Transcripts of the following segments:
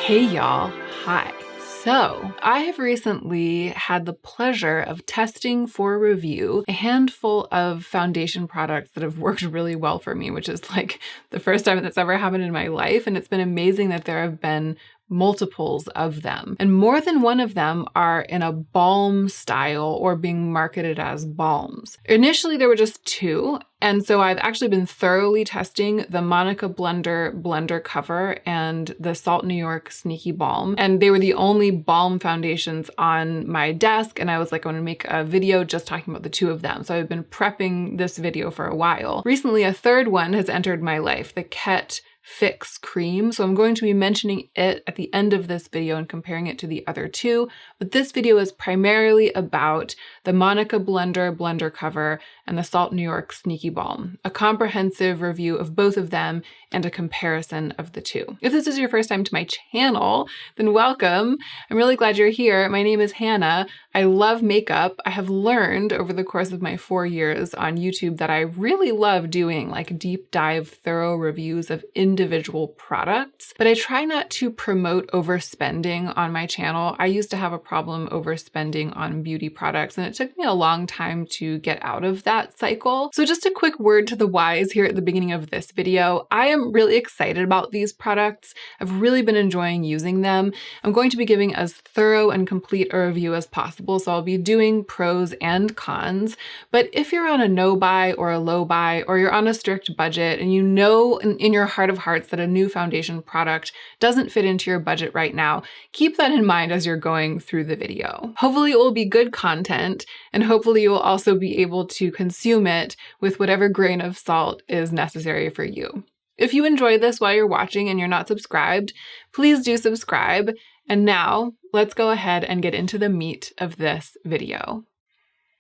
Hey y'all, hi. So, I have recently had the pleasure of testing for review a handful of foundation products that have worked really well for me, which is like the first time that's ever happened in my life. And it's been amazing that there have been multiples of them. And more than one of them are in a balm style or being marketed as balms. Initially, there were just two. And so I've actually been thoroughly testing the Monica Blunder Blender Cover and the Salt New York Sneaky Balm. And they were the only balm foundations on my desk. And I was like, I want to make a video just talking about the two of them. So I've been prepping this video for a while. Recently, a third one has entered my life, the KETT FIXX cream. So I'm going to be mentioning it at the end of this video and comparing it to the other two. But this video is primarily about the Monica Blunder Blender Cover and the Salt New York Sneaky Balm, a comprehensive review of both of them and a comparison of the two. If this is your first time to my channel, then welcome. I'm really glad you're here. My name is Hannah. I love makeup. I have learned over the course of my 4 years on YouTube that I really love doing like deep dive, thorough reviews of individual products, but I try not to promote overspending on my channel. I used to have a problem overspending on beauty products, and it took me a long time to get out of that cycle. So just a quick word to the wise here at the beginning of this video. I am really excited about these products. I've really been enjoying using them. I'm going to be giving as thorough and complete a review as possible, so I'll be doing pros and cons. But if you're on a no buy or a low buy, or you're on a strict budget and you know in your heart of hearts that a new foundation product doesn't fit into your budget right now, keep that in mind as you're going through the video. Hopefully it will be good content, and hopefully you will also be able to consume it with whatever grain of salt is necessary for you. If you enjoy this while you're watching and you're not subscribed, please do subscribe. And now let's go ahead and get into the meat of this video.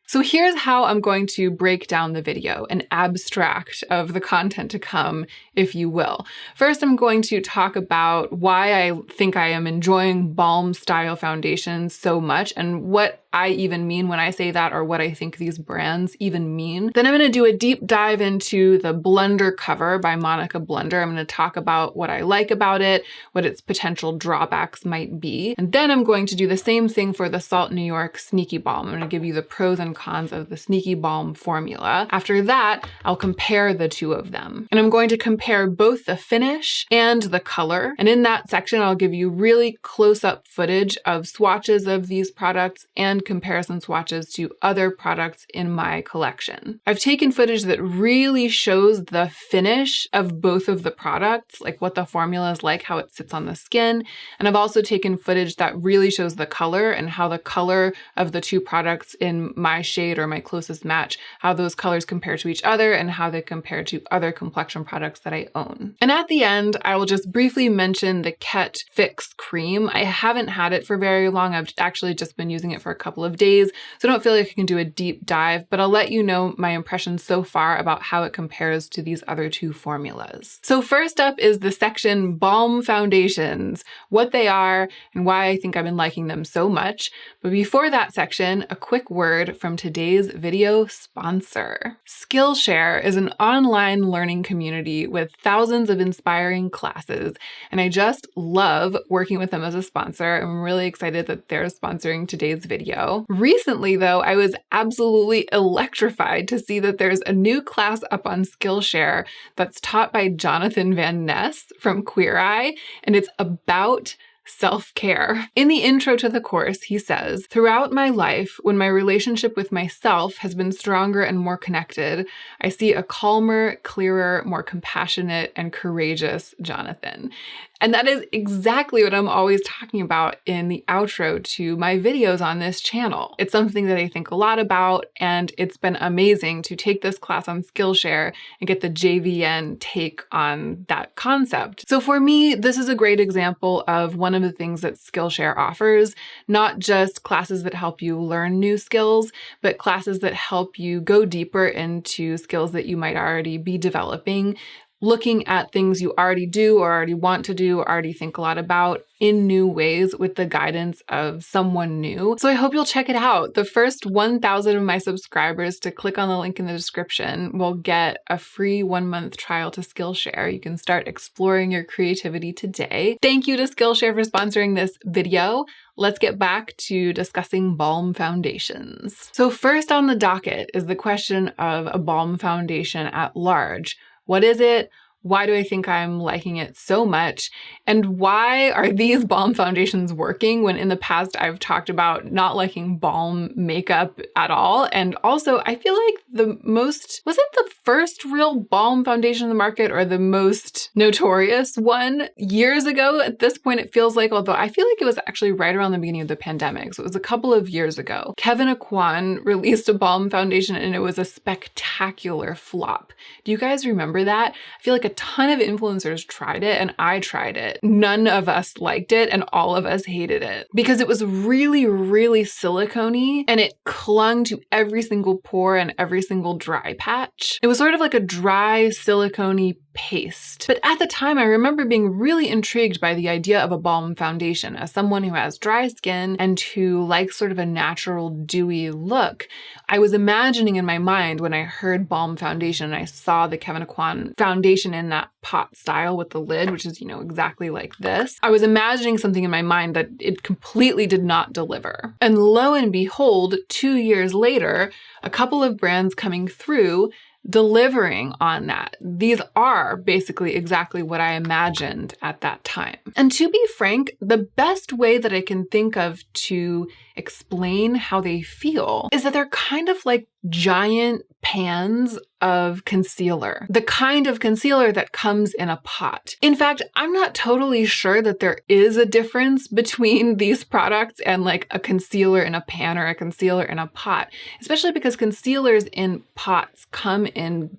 So here's how I'm going to break down the video, an abstract of the content to come, if you will. First, I'm going to talk about why I think I am enjoying balm style foundations so much and what I even mean when I say that, or what I think these brands even mean. Then I'm going to do a deep dive into the Blender Cover by Monica Blunder. I'm going to talk about what I like about it, what its potential drawbacks might be. And then I'm going to do the same thing for the Salt New York Sneaky Balm. I'm going to give you the pros and cons of the Sneaky Balm formula. After that, I'll compare the two of them. And I'm going to compare both the finish and the color. And in that section, I'll give you really close-up footage of swatches of these products and comparison swatches to other products in my collection. I've taken footage that really shows the finish of both of the products, like what the formula is like, how it sits on the skin. And I've also taken footage that really shows the color and how the color of the two products in my shade or my closest match, how those colors compare to each other and how they compare to other complexion products that I own. And at the end, I will just briefly mention the KETT FIXX cream. I haven't had it for very long. I've actually just been using it for a couple of days, so I don't feel like I can do a deep dive, but I'll let you know my impressions so far about how it compares to these other two formulas. So first up is the section Balm Foundations, what they are and why I think I've been liking them so much. But before that section, a quick word from today's video sponsor. Skillshare is an online learning community with thousands of inspiring classes, and I just love working with them as a sponsor. I'm really excited that they're sponsoring today's video. Recently, though, I was absolutely electrified to see that there's a new class up on Skillshare that's taught by Jonathan Van Ness from Queer Eye, and it's about self-care. In the intro to the course, he says, "Throughout my life, when my relationship with myself has been stronger and more connected, I see a calmer, clearer, more compassionate, and courageous Jonathan." And that is exactly what I'm always talking about in the outro to my videos on this channel. It's something that I think a lot about, and it's been amazing to take this class on Skillshare and get the JVN take on that concept. So for me, this is a great example of one of the things that Skillshare offers, not just classes that help you learn new skills, but classes that help you go deeper into skills that you might already be developing, looking at things you already do or already want to do or already think a lot about in new ways with the guidance of someone new. So I hope you'll check it out. The first 1,000 of my subscribers to click on the link in the description will get a free 1-month trial to Skillshare. You can start exploring your creativity today. Thank you to Skillshare for sponsoring this video. Let's get back to discussing balm foundations. So first on the docket is the question of a balm foundation at large. What is it? Why do I think I'm liking it so much? And why are these balm foundations working when in the past I've talked about not liking balm makeup at all? And also, I feel like was it the first real balm foundation in the market or the most notorious one years ago? At this point, it feels like, although I feel like it was actually right around the beginning of the pandemic. So it was a couple of years ago. Kevyn Aucoin released a balm foundation and it was a spectacular flop. Do you guys remember that? I feel like a ton of influencers tried it and I tried it. None of us liked it and all of us hated it because it was really, really silicone-y and it clung to every single pore and every single dry patch. It was sort of like a dry silicone-y paste. But at the time, I remember being really intrigued by the idea of a balm foundation. As someone who has dry skin and who likes sort of a natural dewy look, I was imagining in my mind when I heard balm foundation and I saw the Kevyn Aucoin foundation in that pot style with the lid, which is, exactly like this. I was imagining something in my mind that it completely did not deliver. And lo and behold, 2 years later, a couple of brands coming through delivering on that. These are basically exactly what I imagined at that time. And to be frank, the best way that I can think of to explain how they feel is that they're kind of like giant pans of concealer, the kind of concealer that comes in a pot. In fact, I'm not totally sure that there is a difference between these products and like a concealer in a pan or a concealer in a pot, especially because concealers in pots come in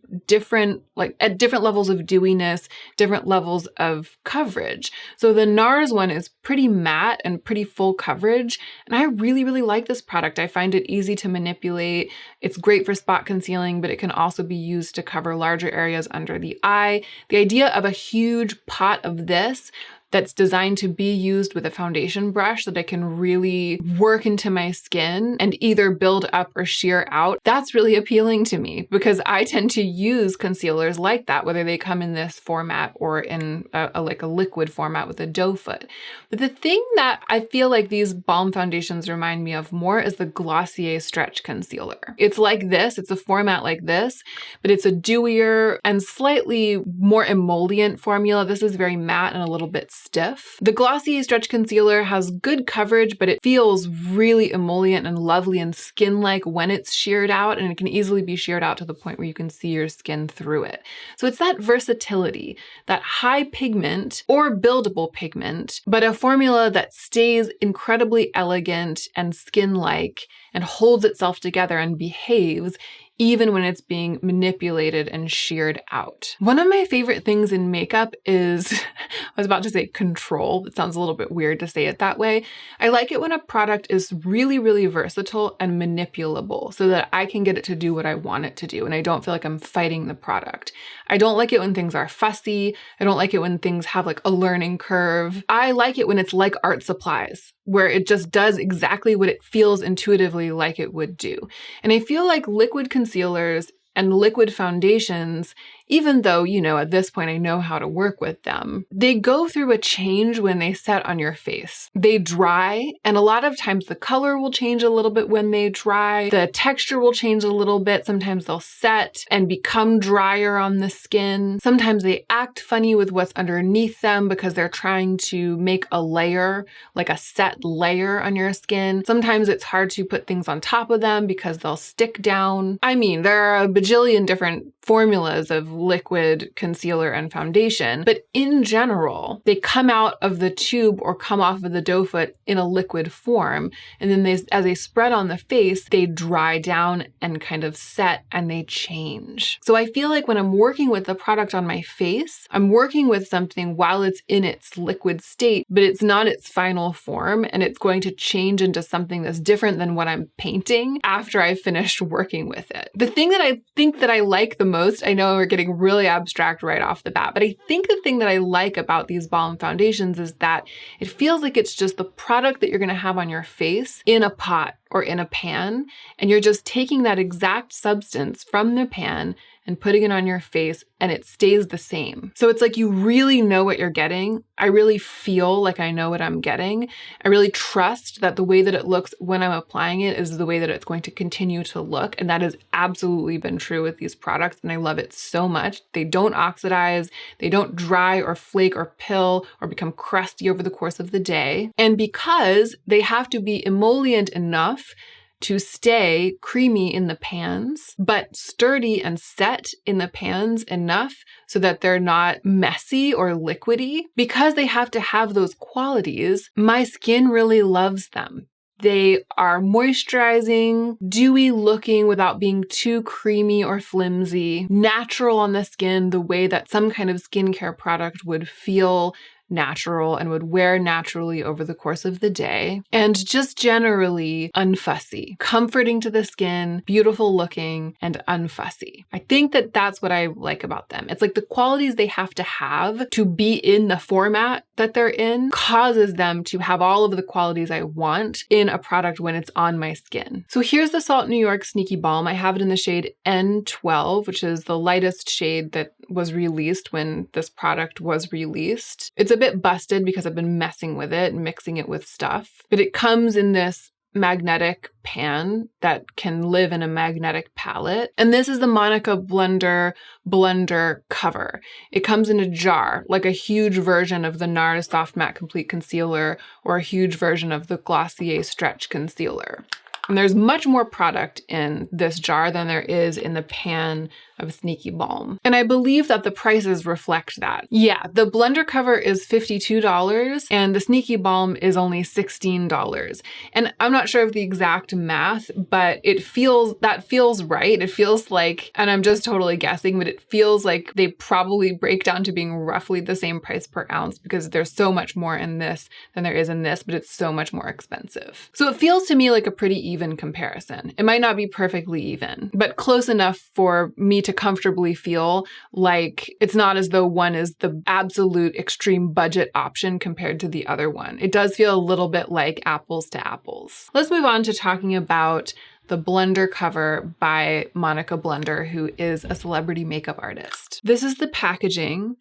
at different levels of dewiness, different levels of coverage. So the NARS one is pretty matte and pretty full coverage, and I really, really like this product. I find it easy to manipulate. It's great for spot concealing, but it can also be used to cover larger areas under the eye. The idea of a huge pot of this that's designed to be used with a foundation brush that I can really work into my skin and either build up or sheer out, that's really appealing to me because I tend to use concealers like that, whether they come in this format or in a liquid format with a doe foot. But the thing that I feel like these balm foundations remind me of more is the Glossier Stretch Concealer. It's like this, it's a format like this, but it's a dewier and slightly more emollient formula. This is very matte and a little bit stiff. The Glossier Stretch Concealer has good coverage, but it feels really emollient and lovely and skin-like when it's sheared out, and it can easily be sheared out to the point where you can see your skin through it. So it's that versatility, that high pigment or buildable pigment, but a formula that stays incredibly elegant and skin-like and holds itself together and behaves even when it's being manipulated and sheared out. One of my favorite things in makeup is, I was about to say control. It sounds a little bit weird to say it that way. I like it when a product is really, really versatile and manipulable so that I can get it to do what I want it to do and I don't feel like I'm fighting the product. I don't like it when things are fussy. I don't like it when things have like a learning curve. I like it when it's like art supplies, where it just does exactly what it feels intuitively like it would do. And I feel like liquid concealers and liquid foundations, even though, at this point I know how to work with them, they go through a change when they set on your face. They dry, and a lot of times the color will change a little bit when they dry. The texture will change a little bit. Sometimes they'll set and become drier on the skin. Sometimes they act funny with what's underneath them because they're trying to make a layer, like a set layer on your skin. Sometimes it's hard to put things on top of them because they'll stick down. I mean, there are a bajillion different formulas of liquid concealer and foundation, but in general, they come out of the tube or come off of the doe foot in a liquid form. And then as they spread on the face, they dry down and kind of set and they change. So I feel like when I'm working with the product on my face, I'm working with something while it's in its liquid state, but it's not its final form, and it's going to change into something that's different than what I'm painting after I've finished working with it. The thing that I think that I like the most. I know we're getting really abstract right off the bat, but I think the thing that I like about these Balm foundations is that it feels like it's just the product that you're going to have on your face in a pot or in a pan, and you're just taking that exact substance from the pan and putting it on your face, and it stays the same. So it's like you really know what you're getting. I really feel like I know what I'm getting. I really trust that the way that it looks when I'm applying it is the way that it's going to continue to look, and that has absolutely been true with these products, and I love it so much. They don't oxidize, they don't dry or flake or pill or become crusty over the course of the day. And because they have to be emollient enough to stay creamy in the pans, but sturdy and set in the pans enough so that they're not messy or liquidy. Because they have to have those qualities, my skin really loves them. They are moisturizing, dewy looking without being too creamy or flimsy, natural on the skin the way that some kind of skincare product would feel natural and would wear naturally over the course of the day, and just generally unfussy, comforting to the skin, beautiful looking, and unfussy. I think that that's what I like about them. It's like the qualities they have to be in the format that they're in causes them to have all of the qualities I want in a product when it's on my skin. So here's the Salt New York Sneaky Balm. I have it in the shade N12, which is the lightest shade that was released when this product was released. It's a bit busted because I've been messing with it and mixing it with stuff, but it comes in this magnetic pan that can live in a magnetic palette. And this is the Monica Blunder cover. It comes in a jar, like a huge version of the NARS Soft Matte Complete Concealer or a huge version of the Glossier Stretch Concealer. And there's much more product in this jar than there is in the pan of Sneaky Balm. And I believe that the prices reflect that. Yeah, the Blunder cover is $52 and the Sneaky Balm is only $16. And I'm not sure of the exact math, but that feels right. It feels like, and I'm just totally guessing, but it feels like they probably break down to being roughly the same price per ounce because there's so much more in this than there is in this, but it's so much more expensive. So it feels to me like a pretty even comparison. It might not be perfectly even, but close enough for me to comfortably feel like it's not as though one is the absolute extreme budget option compared to the other one. It does feel a little bit like apples to apples. Let's move on to talking about the Blunder cover by Monica Blunder, who is a celebrity makeup artist. This is the packaging.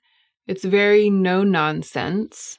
It's very no nonsense.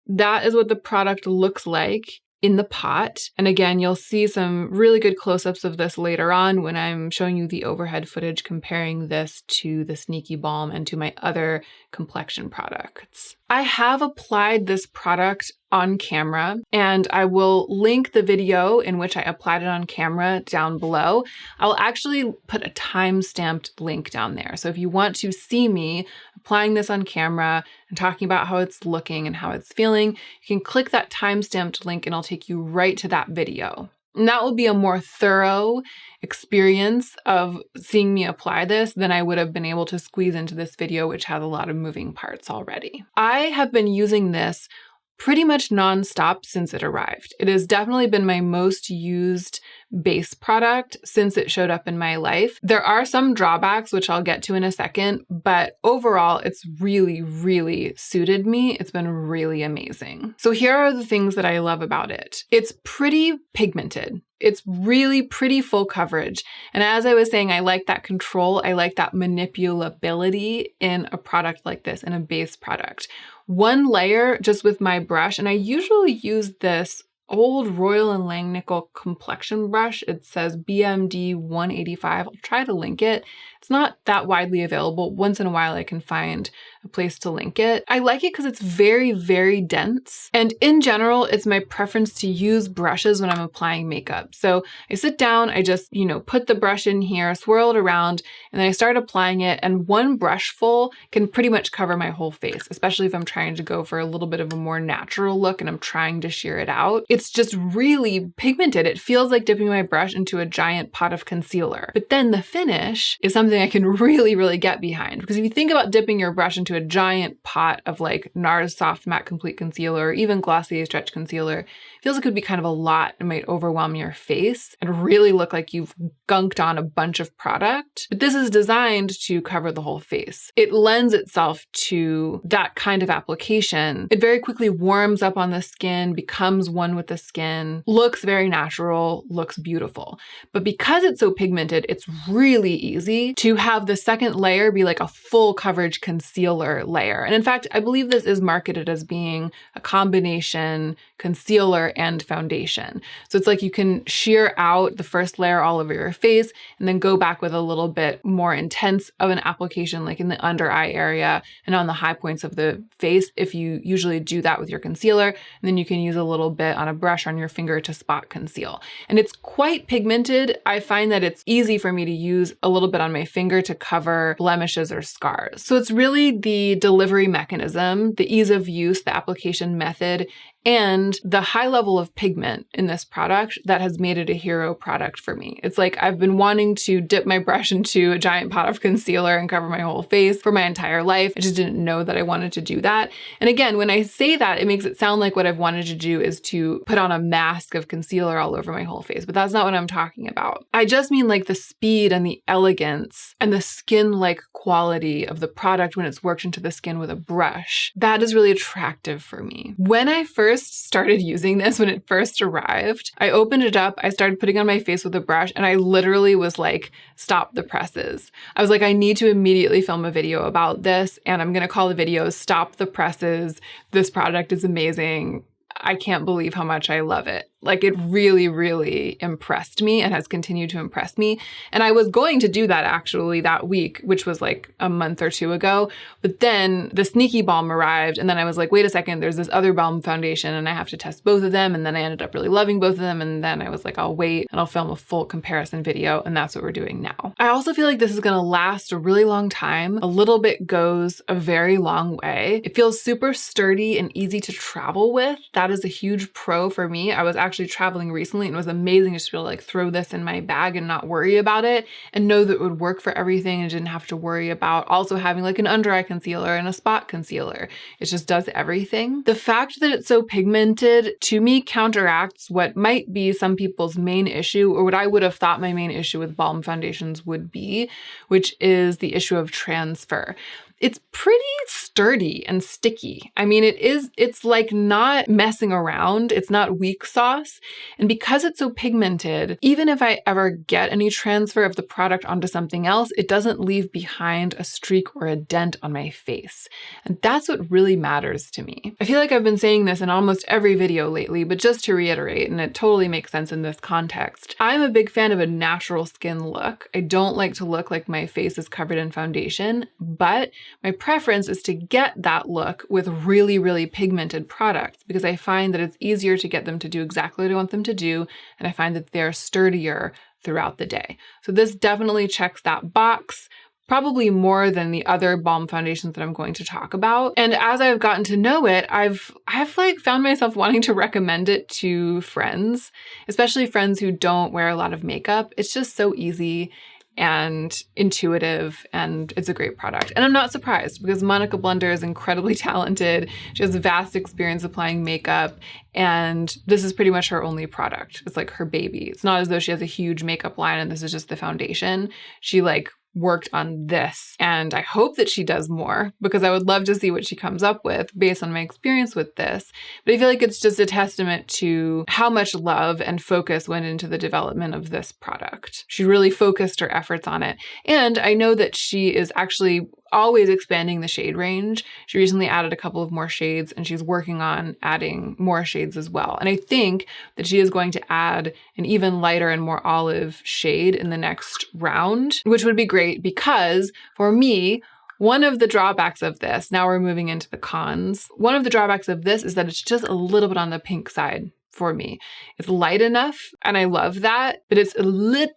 That is what the product looks like in the pot. And again, you'll see some really good close-ups of this later on when I'm showing you the overhead footage comparing this to the Sneaky Balm and to my other complexion products. I have applied this product on camera, and I will link the video in which I applied it on camera down below. I'll actually put a time-stamped link down there. So if you want to see me applying this on camera and talking about how it's looking and how it's feeling, you can click that time-stamped link and I'll take you right to that video. And that will be a more thorough experience of seeing me apply this than I would have been able to squeeze into this video, which has a lot of moving parts already. I have been using this pretty much nonstop since it arrived. It has definitely been my most used base product since it showed up in my life. There are some drawbacks, which I'll get to in a second, but overall, it's really, really suited me. It's been really amazing. So here are the things that I love about it. It's pretty pigmented. It's really pretty full coverage. And as I was saying, I like that control. I like that manipulability in a product like this, in a base product. One layer just with my brush, and I usually use this old Royal & Langnickel complexion brush. It says BMD 185. I'll try to link it. It's not that widely available. Once in a while I can find a place to link it. I like it because it's very, very dense. And in general, it's my preference to use brushes when I'm applying makeup. So I sit down, I just, put the brush in here, swirl it around, and then I start applying it. And one brushful can pretty much cover my whole face, especially if I'm trying to go for a little bit of a more natural look and I'm trying to sheer it out. It's just really pigmented. It feels like dipping my brush into a giant pot of concealer. But then the finish is something I can really, really get behind. Because if you think about dipping your brush into a giant pot of like NARS Soft Matte Complete Concealer or even Glossier Stretch Concealer, feels like it would be kind of a lot and might overwhelm your face and really look like you've gunked on a bunch of product. But this is designed to cover the whole face. It lends itself to that kind of application. It very quickly warms up on the skin, becomes one with the skin, looks very natural, looks beautiful. But because it's so pigmented, it's really easy to have the second layer be like a full coverage concealer layer. And in fact, I believe this is marketed as being a combination concealer and foundation. So it's like you can sheer out the first layer all over your face and then go back with a little bit more intense of an application like in the under eye area and on the high points of the face if you usually do that with your concealer. And then you can use a little bit on a brush on your finger to spot conceal. And it's quite pigmented. I find that it's easy for me to use a little bit on my finger to cover blemishes or scars. So it's really the delivery mechanism, the ease of use, the application method, and the high level of pigment in this product that has made it a hero product for me. It's like I've been wanting to dip my brush into a giant pot of concealer and cover my whole face for my entire life. I just didn't know that I wanted to do that. And again, when I say that, it makes it sound like what I've wanted to do is to put on a mask of concealer all over my whole face, but that's not what I'm talking about. I just mean like the speed and the elegance and the skin-like quality of the product when it's worked into the skin with a brush. That is really attractive for me. When I first started using this, when it first arrived, I opened it up, I started putting it on my face with a brush, and I literally was like, stop the presses. I was like, I need to immediately film a video about this, and I'm gonna call the video Stop the Presses. This product is amazing. I can't believe how much I love it. Like it really, really impressed me and has continued to impress me. And I was going to do that actually that week, which was like a month or two ago. But then the Sneaky Balm arrived and then I was like, wait a second, there's this other Balm foundation and I have to test both of them. And then I ended up really loving both of them. And then I was like, I'll wait and I'll film a full comparison video. And that's what we're doing now. I also feel like this is going to last a really long time. A little bit goes a very long way. It feels super sturdy and easy to travel with. That is a huge pro for me. I was actually traveling recently and it was amazing just to be able to like throw this in my bag and not worry about it and know that it would work for everything and didn't have to worry about also having like an under eye concealer and a spot concealer. It just does everything. The fact that it's so pigmented to me counteracts what might be some people's main issue or what I would have thought my main issue with Balm foundations would be, which is the issue of transfer. It's pretty sturdy and sticky. I mean, it's like not messing around. It's not weak sauce. And because it's so pigmented, even if I ever get any transfer of the product onto something else, it doesn't leave behind a streak or a dent on my face. And that's what really matters to me. I feel like I've been saying this in almost every video lately, but just to reiterate, and it totally makes sense in this context, I'm a big fan of a natural skin look. I don't like to look like my face is covered in foundation, but my preference is to get that look with really, really pigmented products because I find that it's easier to get them to do exactly what I want them to do, and I find that they're sturdier throughout the day. So this definitely checks that box, probably more than the other Balm foundations that I'm going to talk about. And as I've gotten to know it, I've like found myself wanting to recommend it to friends, especially friends who don't wear a lot of makeup. It's just so easy and intuitive, and it's a great product. And I'm not surprised because Monica Blunder is incredibly talented. She has vast experience applying makeup, and this is pretty much her only product. It's like her baby. It's not as though she has a huge makeup line and this is just the foundation. She like worked on this, and I hope that she does more because I would love to see what she comes up with based on my experience with this. But I feel like it's just a testament to how much love and focus went into the development of this product. She really focused her efforts on it. And I know that she is actually always expanding the shade range. She recently added a couple of more shades and she's working on adding more shades as well. And I think that she is going to add an even lighter and more olive shade in the next round, which would be great because for me, one of the drawbacks of this, now we're moving into the cons, one of the drawbacks of this is that it's just a little bit on the pink side for me. It's light enough and I love that, but it's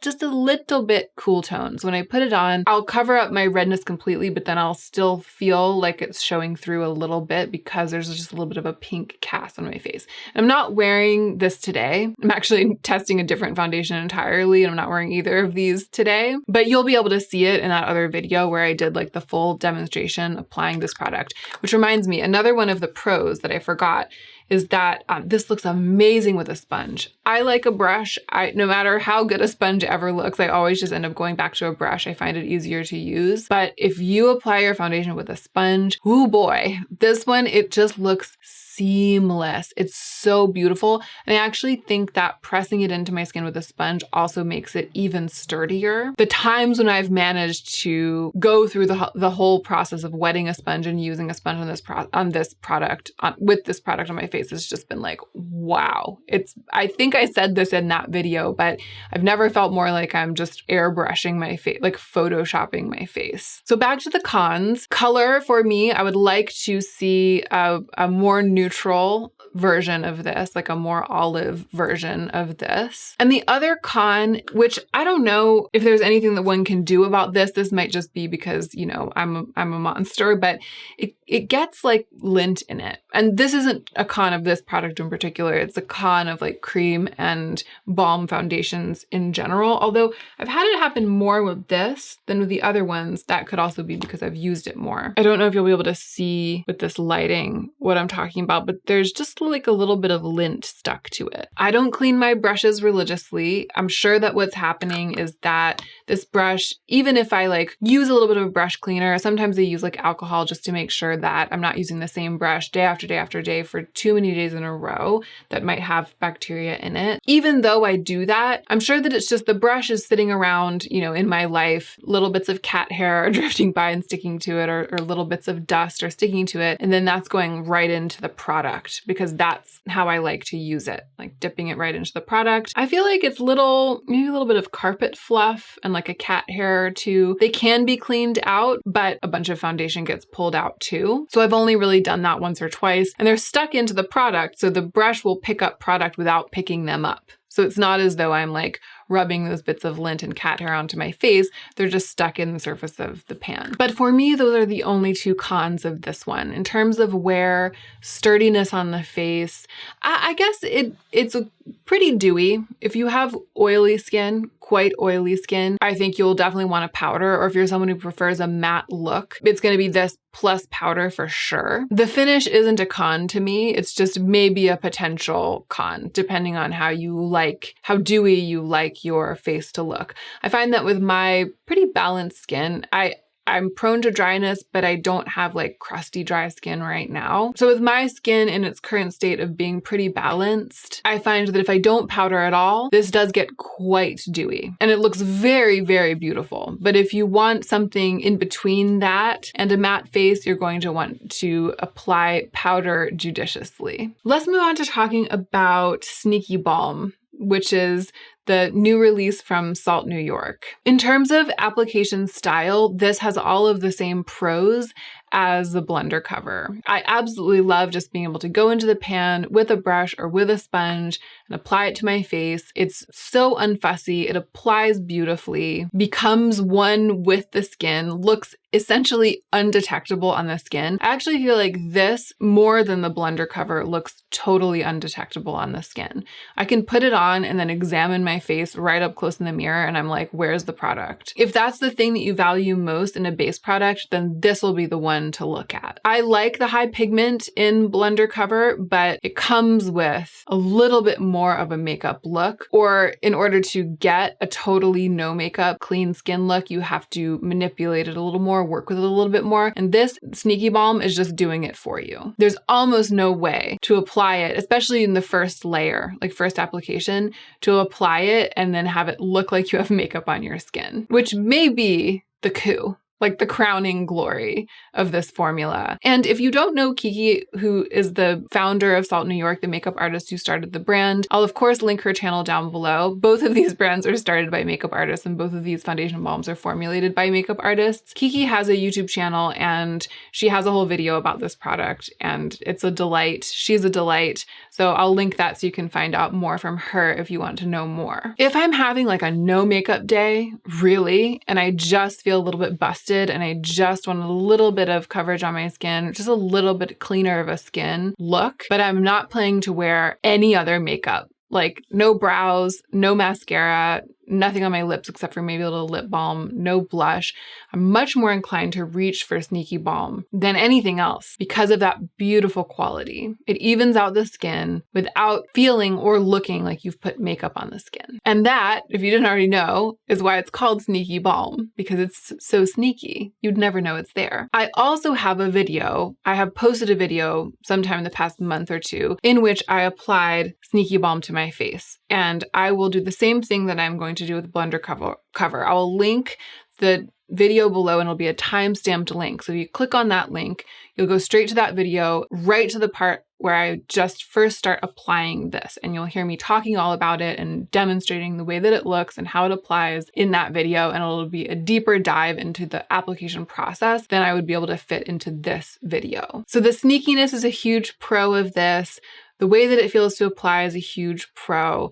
just a little bit cool tones. When I put it on, I'll cover up my redness completely, but then I'll still feel like it's showing through a little bit because there's just a little bit of a pink cast on my face. I'm not wearing this today. I'm actually testing a different foundation entirely and I'm not wearing either of these today, but you'll be able to see it in that other video where I did like the full demonstration applying this product, which reminds me, another one of the pros that I forgot is that this looks amazing with a sponge. I like a brush. No matter how good a sponge ever looks, I always just end up going back to a brush. I find it easier to use. But if you apply your foundation with a sponge, oh boy, this one, it just looks seamless. It's so beautiful. And I actually think that pressing it into my skin with a sponge also makes it even sturdier. The times when I've managed to go through the whole process of wetting a sponge and using a sponge on this product on my face has just been like, wow. I think I said this in that video, but I've never felt more like I'm just airbrushing my face, like photoshopping my face. So back to the cons. Color for me, I would like to see a more neutral version of this, like a more olive version of this. And the other con, which I don't know if there's anything that one can do about this. This might just be because, you know, I'm a monster, but it gets like lint in it. And this isn't a con of this product in particular. It's a con of like cream and balm foundations in general. Although I've had it happen more with this than with the other ones. That could also be because I've used it more. I don't know if you'll be able to see with this lighting what I'm talking about, but there's just like a little bit of lint stuck to it. I don't clean my brushes religiously. I'm sure that what's happening is that this brush, even if I like use a little bit of a brush cleaner, sometimes I use like alcohol just to make sure that I'm not using the same brush day after day after day for too many days in a row that might have bacteria in it. Even though I do that, I'm sure that it's just the brush is sitting around, you know, in my life, little bits of cat hair are drifting by and sticking to it, or little bits of dust are sticking to it. And then that's going right into the product because that's how I like to use it, like dipping it right into the product. I feel like it's maybe a little bit of carpet fluff and like a cat hair or two. They can be cleaned out, but a bunch of foundation gets pulled out too. So I've only really done that once or twice, and they're stuck into the product. So the brush will pick up product without picking them up. So it's not as though I'm like rubbing those bits of lint and cat hair onto my face. They're just stuck in the surface of the pan. But for me, those are the only two cons of this one. In terms of wear, sturdiness on the face, I guess it's pretty dewy. If you have oily skin, quite oily skin, I think you'll definitely want a powder, or if you're someone who prefers a matte look, it's going to be this plus powder for sure. The finish isn't a con to me. It's just maybe a potential con, depending on how dewy you like your face to look. I find that with my pretty balanced skin, I'm prone to dryness, but I don't have like crusty dry skin right now. So with my skin in its current state of being pretty balanced, I find that if I don't powder at all, this does get quite dewy and it looks very, very beautiful. But if you want something in between that and a matte face, you're going to want to apply powder judiciously. Let's move on to talking about Sneaky Balm, which is the new release from Salt New York. In terms of application style, this has all of the same pros as the Blunder cover. I absolutely love just being able to go into the pan with a brush or with a sponge and apply it to my face. It's so unfussy. It applies beautifully, becomes one with the skin, looks essentially undetectable on the skin. I actually feel like this, more than the Blunder cover, looks totally undetectable on the skin. I can put it on and then examine my face right up close in the mirror and I'm like, where's the product? If that's the thing that you value most in a base product, then this will be the one to look at. I like the high pigment in Blunder cover, but it comes with a little bit more of a makeup look, or in order to get a totally no makeup, clean skin look, you have to manipulate it a little more, work with it a little bit more. And this Sneaky Balm is just doing it for you. There's almost no way to apply it, especially in the first layer, like first application, to apply it and then have it look like you have makeup on your skin, which may be the coup. Like the crowning glory of this formula. And if you don't know Kiki, who is the founder of Salt New York, the makeup artist who started the brand, I'll of course link her channel down below. Both of these brands are started by makeup artists and both of these foundation balms are formulated by makeup artists. Kiki has a YouTube channel and she has a whole video about this product and it's a delight. She's a delight. So I'll link that so you can find out more from her if you want to know more. If I'm having like a no makeup day, really, and I just feel a little bit busted and I just want a little bit of coverage on my skin, just a little bit cleaner of a skin look, but I'm not planning to wear any other makeup. Like no brows, no mascara, nothing on my lips except for maybe a little lip balm, no blush, I'm much more inclined to reach for Sneaky Balm than anything else because of that beautiful quality. It evens out the skin without feeling or looking like you've put makeup on the skin. And that, if you didn't already know, is why it's called Sneaky Balm, because it's so sneaky. You'd never know it's there. I also have a video. I have posted a video sometime in the past month or two in which I applied Sneaky Balm to my face. And I will do the same thing that I'm going to do with the Blunder cover. I will link the video below and it'll be a time-stamped link. So if you click on that link, you'll go straight to that video, right to the part where I just first start applying this. And you'll hear me talking all about it and demonstrating the way that it looks and how it applies in that video. And it'll be a deeper dive into the application process than I would be able to fit into this video. So the sneakiness is a huge pro of this. The way that it feels to apply is a huge pro.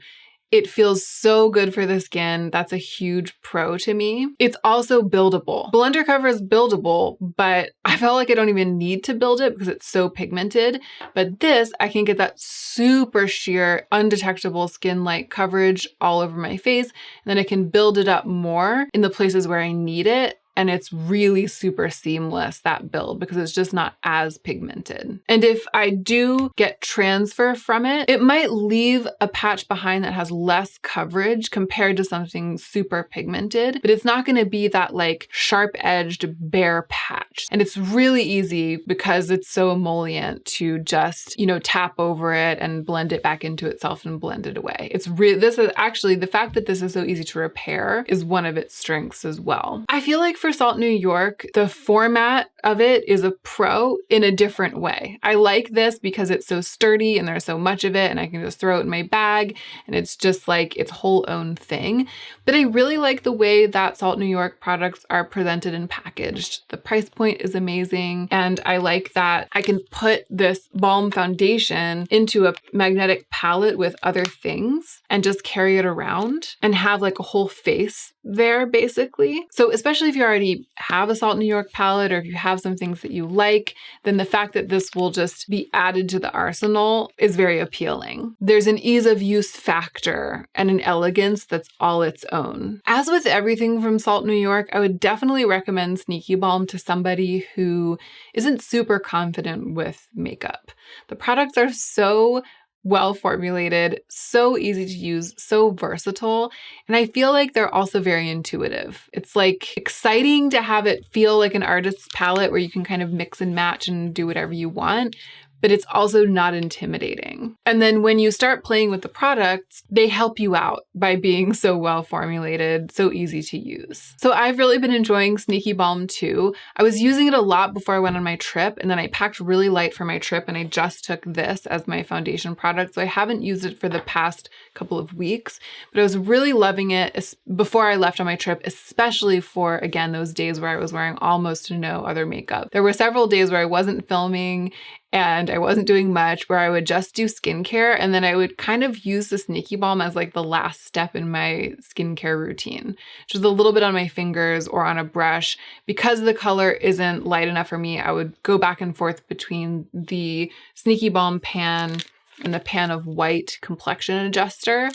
It feels so good for the skin. That's a huge pro to me. It's also buildable. Blunder cover is buildable, but I felt like I don't even need to build it because it's so pigmented. But this, I can get that super sheer, undetectable skin-like coverage all over my face. And then I can build it up more in the places where I need it. And it's really super seamless, that build, because it's just not as pigmented. And if I do get transfer from it, it might leave a patch behind that has less coverage compared to something super pigmented, but it's not gonna be that like sharp-edged bare patch. And it's really easy because it's so emollient to just, you know, tap over it and blend it back into itself and blend it away. This is actually, the fact that this is so easy to repair is one of its strengths as well. I feel like for Salt New York, the format of it is a pro in a different way. I like this because it's so sturdy and there's so much of it and I can just throw it in my bag and it's just like its whole own thing. But I really like the way that Salt New York products are presented and packaged. The price point is amazing and I like that I can put this Balm foundation into a magnetic palette with other things and just carry it around and have like a whole face there basically. So especially if you already have a Salt New York palette or if you have some things that you like, then the fact that this will just be added to the arsenal is very appealing. There's an ease of use factor and an elegance that's all its own. As with everything from Salt New York, I would definitely recommend Sneaky Balm to somebody who isn't super confident with makeup. The products are so well formulated, so easy to use, so versatile. And I feel like they're also very intuitive. It's like exciting to have it feel like an artist's palette where you can kind of mix and match and do whatever you want, but it's also not intimidating. And then when you start playing with the products, they help you out by being so well formulated, so easy to use. So I've really been enjoying Sneaky Balm too. I was using it a lot before I went on my trip, and then I packed really light for my trip and I just took this as my foundation product. So I haven't used it for the past couple of weeks, but I was really loving it before I left on my trip, especially for, again, those days where I was wearing almost no other makeup. There were several days where I wasn't filming and I wasn't doing much, where I would just do skincare and then I would kind of use the Sneaky Balm as like the last step in my skincare routine. Just a little bit on my fingers or on a brush. Because the color isn't light enough for me, I would go back and forth between the Sneaky Balm pan and the pan of white complexion adjuster.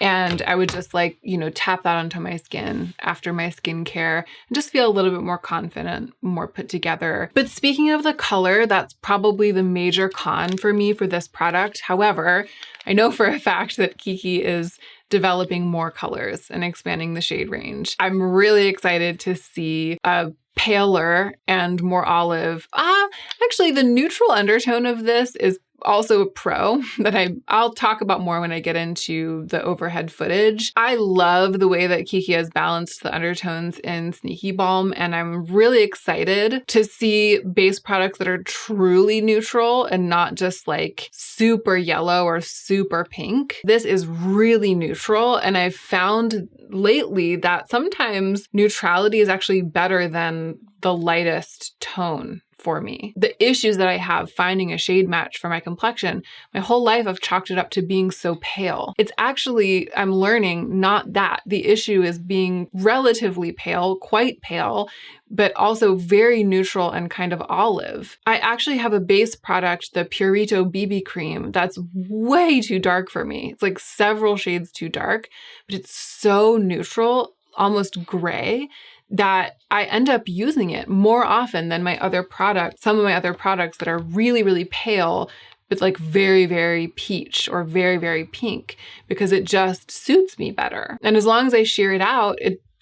And I would just like, you know, tap that onto my skin after my skincare and just feel a little bit more confident, more put together. But speaking of the color, that's probably the major con for me for this product. However, I know for a fact that KETT is developing more colors and expanding the shade range. I'm really excited to see a paler and more olive. Actually, the neutral undertone of this is also a pro that I'll talk about more when I get into the overhead footage. I love the way that KETT has balanced the undertones in Sneaky Balm, and I'm really excited to see base products that are truly neutral and not just like super yellow or super pink. This is really neutral, and I've found lately that sometimes neutrality is actually better than the lightest tone for me. The issues that I have finding a shade match for my complexion, my whole life I've chalked it up to being so pale. It's actually, I'm learning, not that. The issue is being relatively pale, quite pale, but also very neutral and kind of olive. I actually have a base product, the Purito BB cream, that's way too dark for me. It's like several shades too dark, but it's so neutral, almost gray, that I end up using it more often than my other products, some of my other products that are really, really pale, but like very, very peach or very, very pink, because it just suits me better. And as long as I sheer it out,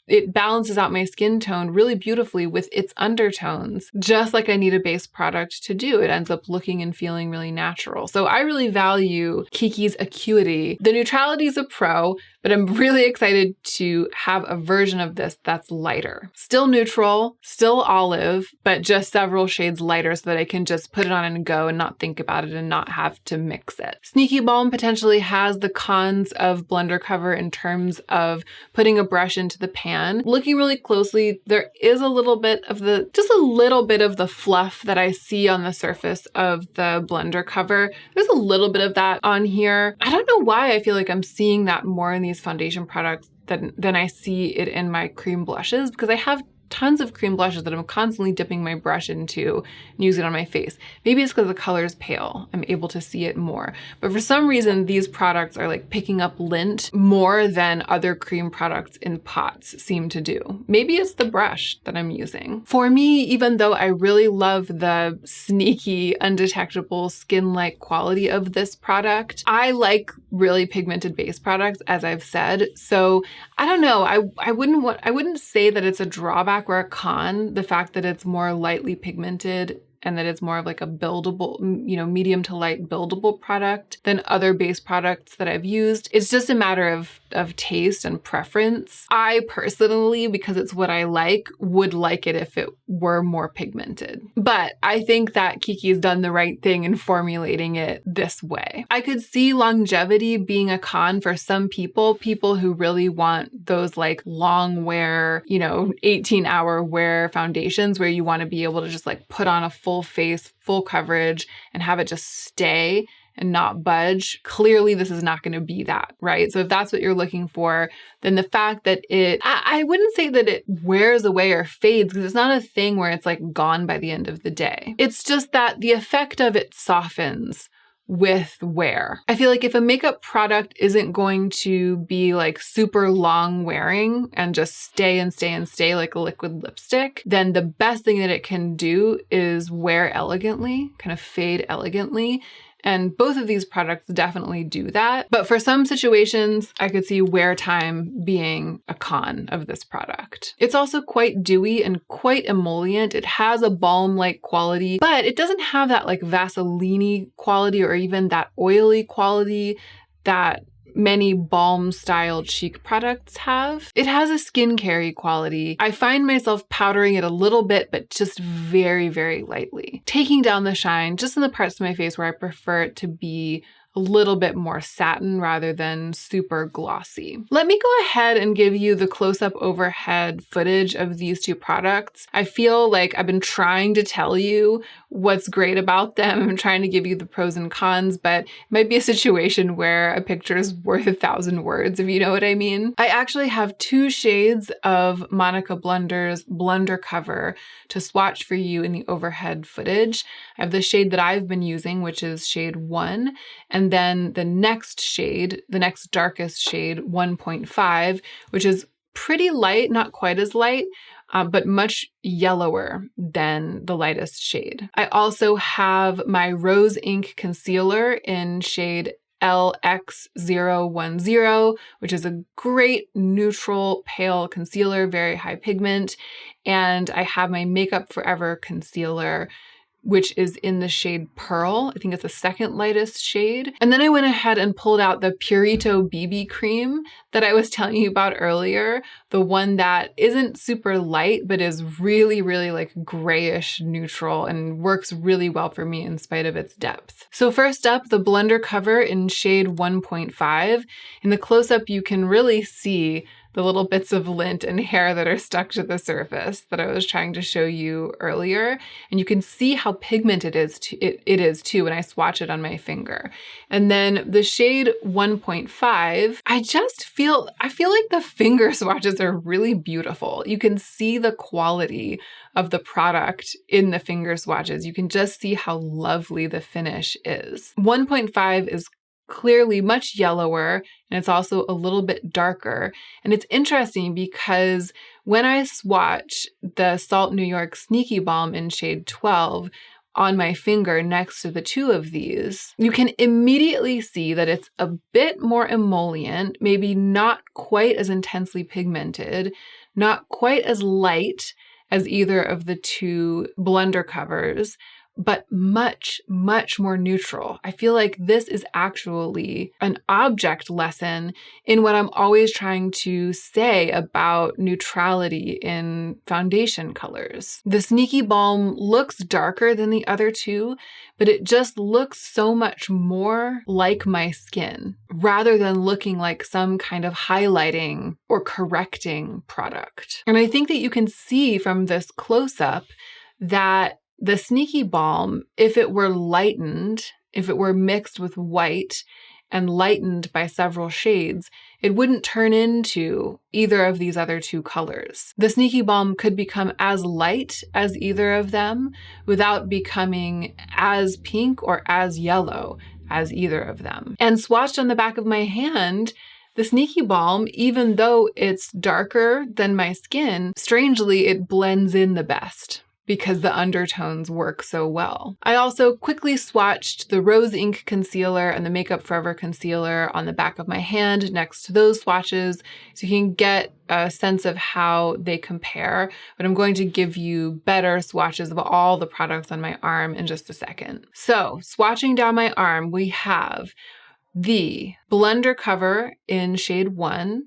it balances out my skin tone really beautifully with its undertones, just like I need a base product to do. It ends up looking and feeling really natural. So I really value Kiki's Acuity. The neutrality is a pro, but I'm really excited to have a version of this that's lighter. Still neutral, still olive, but just several shades lighter so that I can just put it on and go and not think about it and not have to mix it. Sneaky Balm potentially has the cons of Blunder Cover in terms of putting a brush into the pan. Looking really closely, there is a little bit of just a little bit of the fluff that I see on the surface of the Blunder Cover. There's a little bit of that on here. I don't know why I feel like I'm seeing that more in these foundation products than I see it in my cream blushes, because I have tons of cream blushes that I'm constantly dipping my brush into and using it on my face. Maybe it's because the color is pale. I'm able to see it more. But for some reason, these products are like picking up lint more than other cream products in pots seem to do. Maybe it's the brush that I'm using. For me, even though I really love the sneaky, undetectable skin-like quality of this product, I like really pigmented base products, as I've said. So I don't know. I wouldn't say that it's a drawback or a con, the fact that it's more lightly pigmented and that it's more of like a buildable, medium to light buildable product than other base products that I've used. It's just a matter of taste and preference. I personally, because it's what I like, would like it if it were more pigmented. But I think that Kiki's done the right thing in formulating it this way. I could see longevity being a con for some people who really want those like long wear, 18-hour wear foundations where you want to be able to just like put on a full face, full coverage, and have it just stay and not budge. Clearly, this is not going to be that, right? So if that's what you're looking for, then the fact that I wouldn't say that it wears away or fades, because it's not a thing where it's like gone by the end of the day. It's just that the effect of it softens with wear. I feel like if a makeup product isn't going to be like super long wearing and just stay and stay and stay like a liquid lipstick, then the best thing that it can do is wear elegantly, kind of fade elegantly. And both of these products definitely do that. But for some situations, I could see wear time being a con of this product. It's also quite dewy and quite emollient. It has a balm-like quality, but it doesn't have that like Vaseline-y quality or even that oily quality that many balm-style cheek products have. It has a skincare quality. I find myself powdering it a little bit, but just very, very lightly. Taking down the shine just in the parts of my face where I prefer it to be a little bit more satin rather than super glossy. Let me go ahead and give you the close-up overhead footage of these two products. I feel like I've been trying to tell you what's great about them. I'm trying to give you the pros and cons, but it might be a situation where a picture is worth 1,000 words, if you know what I mean. I actually have 2 shades of Monica Blunder's Blunder Cover to swatch for you in the overhead footage. I have the shade that I've been using, which is shade 1, and then the next shade, the next darkest shade, 1.5, which is pretty light, not quite as light, but much yellower than the lightest shade. I also have my Rose Ink Concealer in shade LX010, which is a great neutral pale concealer, very high pigment. And I have my Makeup Forever concealer, which is in the shade Pearl. I think it's the second lightest shade. And then I went ahead and pulled out the Purito BB cream that I was telling you about earlier, the one that isn't super light, but is really, really like grayish neutral and works really well for me in spite of its depth. So first up, the Blunder Cover in shade 1.5. In the close-up, you can really see the little bits of lint and hair that are stuck to the surface that I was trying to show you earlier. And you can see how pigmented it is too when I swatch it on my finger. And then the shade 1.5, I feel like the finger swatches are really beautiful. You can see the quality of the product in the finger swatches. You can just see how lovely the finish is. 1.5 is clearly much yellower, and it's also a little bit darker. And it's interesting because when I swatch the Salt New York Sneaky Balm in shade 12 on my finger next to the two of these, you can immediately see that it's a bit more emollient, maybe not quite as intensely pigmented, not quite as light as either of the two Blunder covers, but much, much more neutral. I feel like this is actually an object lesson in what I'm always trying to say about neutrality in foundation colors. The Sneaky Balm looks darker than the other two, but it just looks so much more like my skin rather than looking like some kind of highlighting or correcting product. And I think that you can see from this close-up that the Sneaky Balm, if it were lightened, if it were mixed with white and lightened by several shades, it wouldn't turn into either of these other two colors. The Sneaky Balm could become as light as either of them without becoming as pink or as yellow as either of them. And swatched on the back of my hand, the Sneaky Balm, even though it's darker than my skin, strangely, it blends in the best, because the undertones work so well. I also quickly swatched the Rose Ink Concealer and the Makeup Forever Concealer on the back of my hand next to those swatches so you can get a sense of how they compare, but I'm going to give you better swatches of all the products on my arm in just a second. So, swatching down my arm, we have the Blunder cover in shade 1,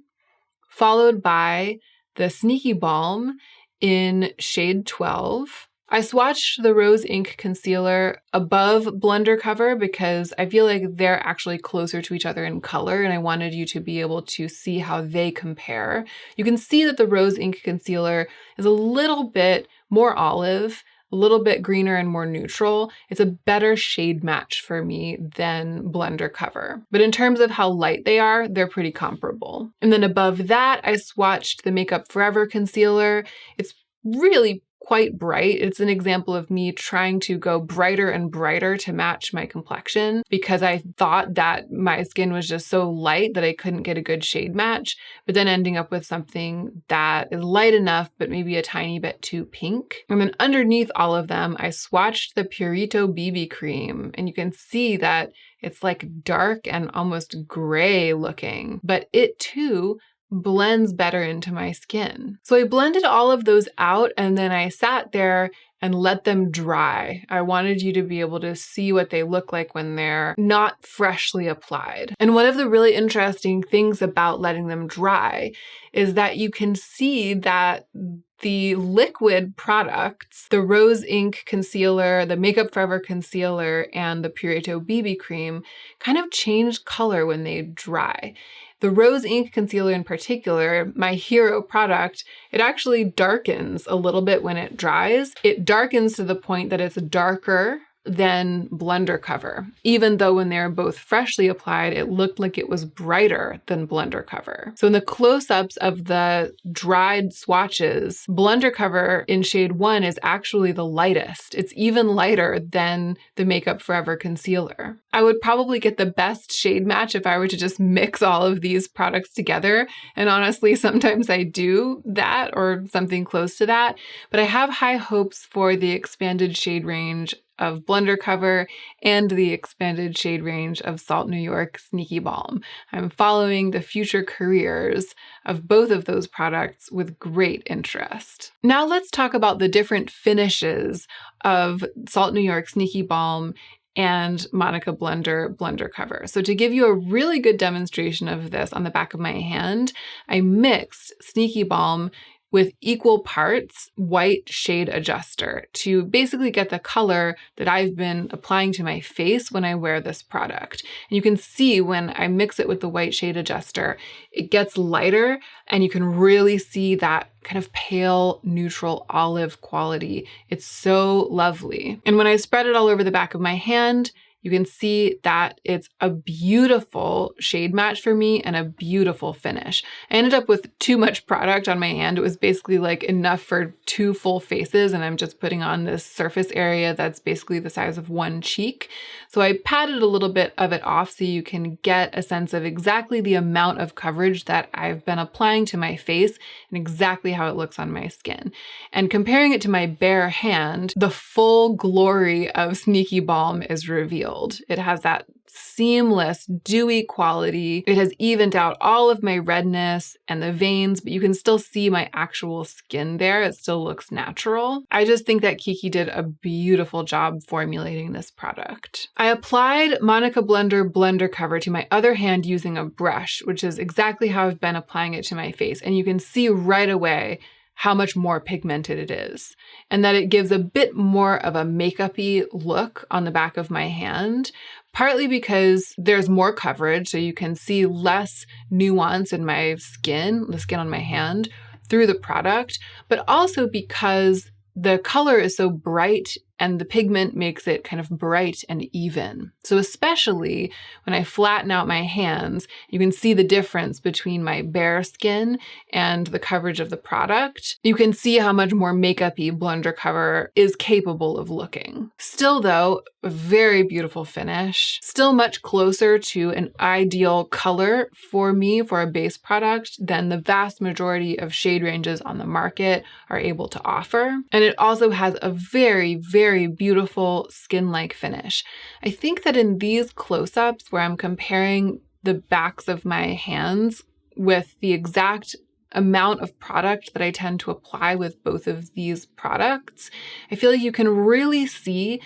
followed by the Sneaky Balm in shade 12. I swatched the Rose Ink Concealer above Blunder cover because I feel like they're actually closer to each other in color, and I wanted you to be able to see how they compare. You can see that the Rose Ink Concealer is a little bit more olive, a little bit greener and more neutral. It's a better shade match for me than Blunder cover. But in terms of how light they are, they're pretty comparable. And then above that, I swatched the Makeup Forever Concealer. It's really quite bright. It's an example of me trying to go brighter and brighter to match my complexion because I thought that my skin was just so light that I couldn't get a good shade match, but then ending up with something that is light enough, but maybe a tiny bit too pink. And then underneath all of them, I swatched the Purito BB cream, and you can see that it's like dark and almost gray looking, but it too blends better into my skin. So I blended all of those out and then I sat there and let them dry. I wanted you to be able to see what they look like when they're not freshly applied. And one of the really interesting things about letting them dry is that you can see that the liquid products, the Rose Ink Concealer, the Makeup Forever Concealer, and the Purito BB Cream kind of change color when they dry. The Rose Ink Concealer in particular, my hero product, it actually darkens a little bit when it dries. It darkens to the point that it's darker than Blunder cover. Even though when they're both freshly applied, it looked like it was brighter than Blunder cover. So in the close-ups of the dried swatches, Blunder cover in shade 1 is actually the lightest. It's even lighter than the Makeup Forever Concealer. I would probably get the best shade match if I were to just mix all of these products together. And honestly, sometimes I do that or something close to that. But I have high hopes for the expanded shade range of Blunder cover and the expanded shade range of Salt New York Sneaky Balm. I'm following the future careers of both of those products with great interest. Now let's talk about the different finishes of Salt New York Sneaky Balm and Monica Blunder cover. So to give you a really good demonstration of this on the back of my hand, I mixed Sneaky Balm with equal parts white shade adjuster to basically get the color that I've been applying to my face when I wear this product. And you can see when I mix it with the white shade adjuster, it gets lighter and you can really see that kind of pale, neutral olive quality. It's so lovely. And when I spread it all over the back of my hand, you can see that it's a beautiful shade match for me and a beautiful finish. I ended up with too much product on my hand. It was basically like enough for 2 full faces, and I'm just putting on this surface area that's basically the size of 1 cheek. So I patted a little bit of it off so you can get a sense of exactly the amount of coverage that I've been applying to my face and exactly how it looks on my skin. And comparing it to my bare hand, the full glory of Sneaky Balm is revealed. It has that seamless, dewy quality. It has evened out all of my redness and the veins, but you can still see my actual skin there. It still looks natural. I just think that Kiki did a beautiful job formulating this product. I applied Monica Blender blender cover to my other hand using a brush, which is exactly how I've been applying it to my face. And you can see right away how much more pigmented it is, and that it gives a bit more of a makeup-y look on the back of my hand, partly because there's more coverage, so you can see less nuance in my skin, the skin on my hand, through the product, but also because the color is so bright and the pigment makes it kind of bright and even. So especially when I flatten out my hands, you can see the difference between my bare skin and the coverage of the product. You can see how much more makeup-y blender cover is capable of looking. Still though, a very beautiful finish. Still much closer to an ideal color for me for a base product than the vast majority of shade ranges on the market are able to offer. And it also has a very, very beautiful skin-like finish. I think that in these close-ups where I'm comparing the backs of my hands with the exact amount of product that I tend to apply with both of these products, I feel like you can really see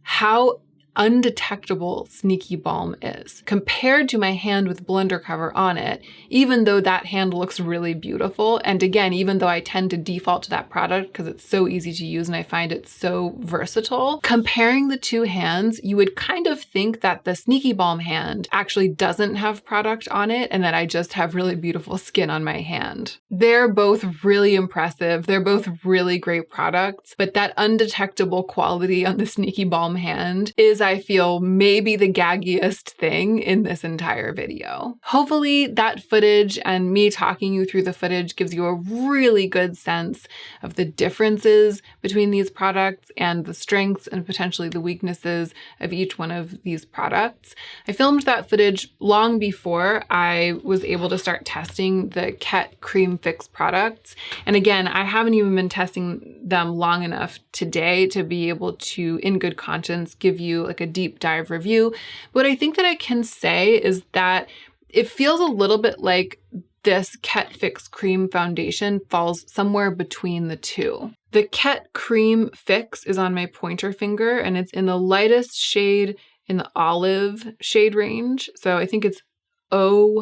how undetectable Sneaky Balm is compared to my hand with blender cover on it, even though that hand looks really beautiful. And again, even though I tend to default to that product because it's so easy to use and I find it so versatile, comparing the two hands, you would kind of think that the Sneaky Balm hand actually doesn't have product on it and that I just have really beautiful skin on my hand. They're both really impressive. They're both really great products, but that undetectable quality on the Sneaky Balm hand is, I feel, maybe the gaggiest thing in this entire video. Hopefully that footage and me talking you through the footage gives you a really good sense of the differences between these products and the strengths and potentially the weaknesses of each one of these products. I filmed that footage long before I was able to start testing the KETT Cream FIXX products. And again, I haven't even been testing them long enough today to be able to, in good conscience, give you like a deep dive review. What I think that I can say is that it feels a little bit like this KETT FIXX Cream Foundation falls somewhere between the two. The KETT Cream FIXX is on my pointer finger and it's in the lightest shade in the olive shade range. So I think it's 01.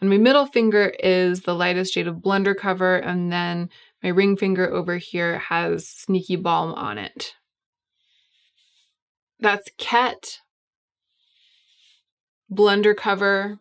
And my middle finger is the lightest shade of blender cover, and then my ring finger over here has Sneaky Balm on it. That's KETT, blender cover,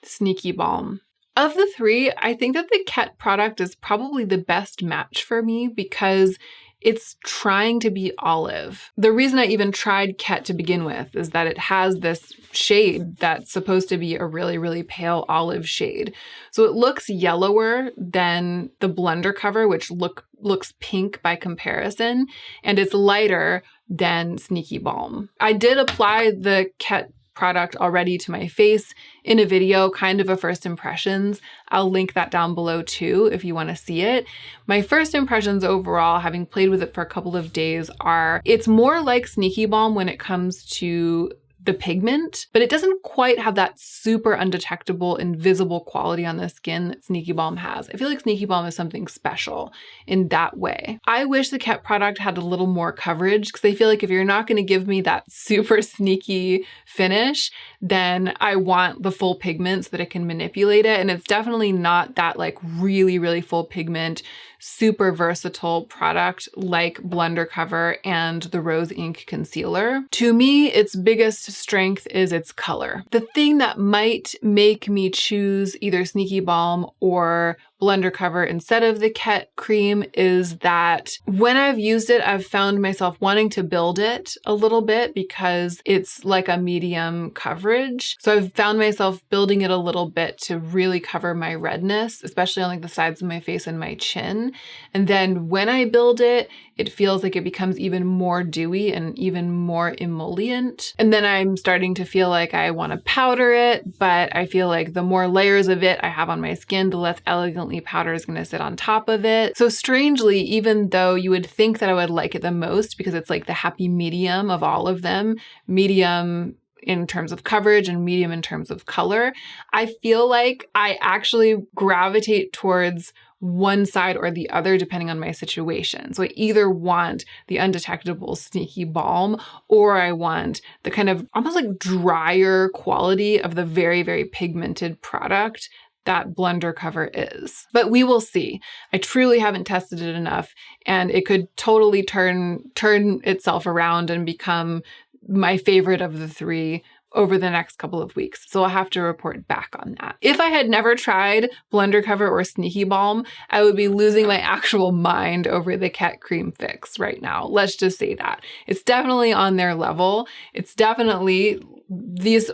Sneaky Balm. Of the three, I think that the KETT product is probably the best match for me because it's trying to be olive. The reason I even tried KETT to begin with is that it has this shade that's supposed to be a really, really pale olive shade. So it looks yellower than the blender cover, which looks pink by comparison, and it's lighter than Sneaky Balm. I did apply the KETT product already to my face in a video, kind of a first impressions. I'll link that down below too if you want to see it. My first impressions overall, having played with it for a couple of days, are it's more like Sneaky Balm when it comes to the pigment, but it doesn't quite have that super undetectable, invisible quality on the skin that Sneaky Balm has. I feel like Sneaky Balm is something special in that way. I wish the KETT product had a little more coverage, because I feel like if you're not going to give me that super sneaky finish, then I want the full pigment so that it can manipulate it. And it's definitely not that like really, really full pigment, super versatile product like Blunder Cover and the Rose Ink Concealer. To me, its biggest strength is its color. The thing that might make me choose either Sneaky Balm or Blunder Cover instead of the KETT cream is that when I've used it, I've found myself wanting to build it a little bit because it's like a medium coverage. So I've found myself building it a little bit to really cover my redness, especially on like the sides of my face and my chin. And then when I build it, it feels like it becomes even more dewy and even more emollient. And then I'm starting to feel like I want to powder it, but I feel like the more layers of it I have on my skin, the less elegantly powder is going to sit on top of it. So strangely, even though you would think that I would like it the most because it's like the happy medium of all of them, medium in terms of coverage and medium in terms of color, I feel like I actually gravitate towards one side or the other depending on my situation. So I either want the undetectable Sneaky Balm or I want the kind of almost like drier quality of the very, very pigmented product that Blunder Cover is. But we will see. I truly haven't tested it enough, and it could totally turn itself around and become my favorite of the three over the next couple of weeks. So I'll have to report back on that. If I had never tried Blunder Cover or Sneaky Balm, I would be losing my actual mind over the KETT Cream Fix right now. Let's just say that. It's definitely on their level. It's definitely,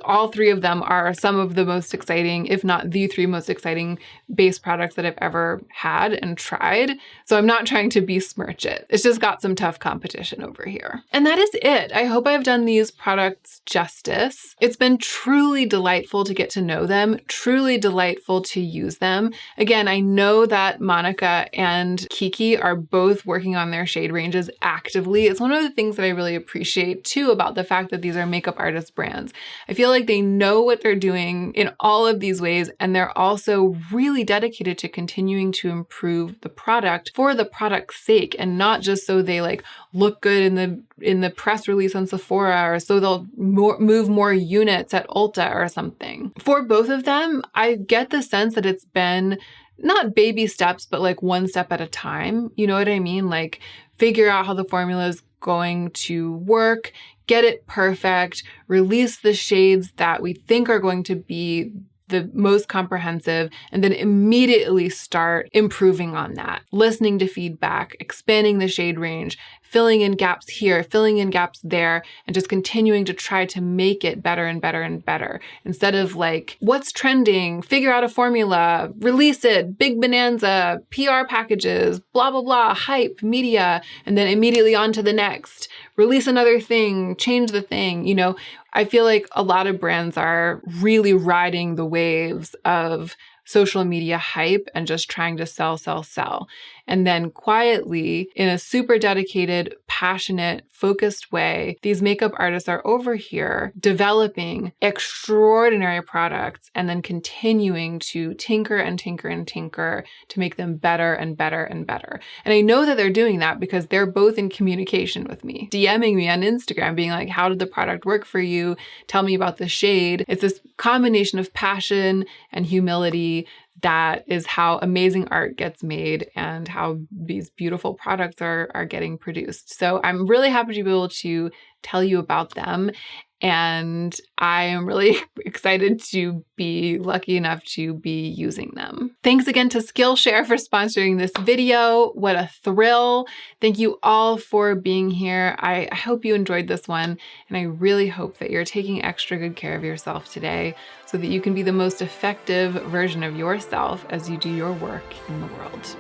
all three of them are some of the most exciting, if not the three most exciting base products that I've ever had and tried. So I'm not trying to besmirch it. It's just got some tough competition over here. And that is it. I hope I've done these products justice. It's been truly delightful to get to know them, truly delightful to use them. Again, I know that Monica and Kiki are both working on their shade ranges actively. It's one of the things that I really appreciate too about the fact that these are makeup artist brands. I feel like they know what they're doing in all of these ways, and they're also really dedicated to continuing to improve the product for the product's sake, and not just so they like look good in the press release on Sephora, or so they'll move more units at Ulta or something. For both of them, I get the sense that it's been not baby steps, but like one step at a time. You know what I mean? Like figure out how the formula is going to work, get it perfect, release the shades that we think are going to be the most comprehensive, and then immediately start improving on that, listening to feedback, expanding the shade range, filling in gaps here, filling in gaps there, and just continuing to try to make it better and better and better. Instead of like, what's trending, figure out a formula, release it, big bonanza, PR packages, blah, blah, blah, hype, media, and then immediately on to the next. Release another thing, change the thing, you know. I feel like a lot of brands are really riding the waves of social media hype and just trying to sell, sell, sell. And then quietly, in a super dedicated, passionate, focused way, these makeup artists are over here developing extraordinary products and then continuing to tinker and tinker and tinker to make them better and better and better. And I know that they're doing that because they're both in communication with me, DMing me on Instagram, being like, how did the product work for you? Tell me about the shade. It's this combination of passion and humility that is how amazing art gets made and how these beautiful products are getting produced. So I'm really happy to be able to tell you about them. And I am really excited to be lucky enough to be using them. Thanks again to Skillshare for sponsoring this video. What a thrill. Thank you all for being here. I hope you enjoyed this one, and I really hope that you're taking extra good care of yourself today so that you can be the most effective version of yourself as you do your work in the world.